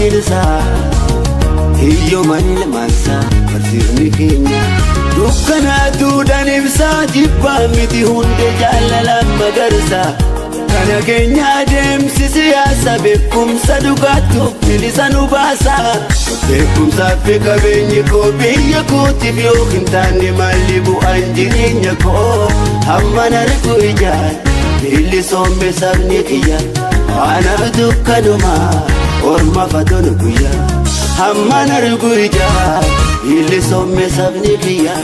bineensa hiyyoo manila maansa barsiifni keenya dukkanaa duudhaan ibsaa jibbaa miti hunde jaalalaan magarsa kana keenya adeemsi siyaasa beekumsa dhugaatu bilisa nu baasa beekumsaa fi qabeenyi koo biyya kootiif yoo hin taane maalli bu'aan jireenya koo hamman argu ijaan bilisoombe sabni kiyya anaaf dukkanumaa orma fatonu guyyaa hamman argu ijaan bilisoombe sabni kiyya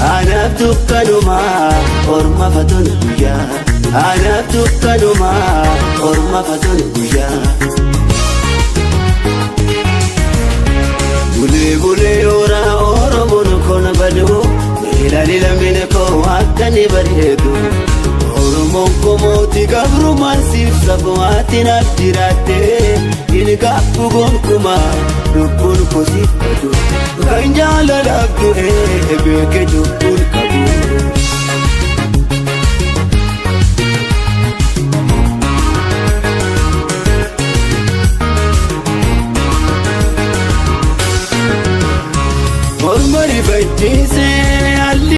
anaaf dukkanumaa orma fatonu guyyaa anaaf dukkanumaa orma fatonu guyyaa bulee bulee oraa oromoon kon badu meelali lammiin koo akka ni bareedu oromoon komooti gabrumaan siif sabu'aatiin abdiraatte inni gaabbu gonkumaa lubbuun koo siif badu kan jaalalaaf du'ee beeke lubbuun qabu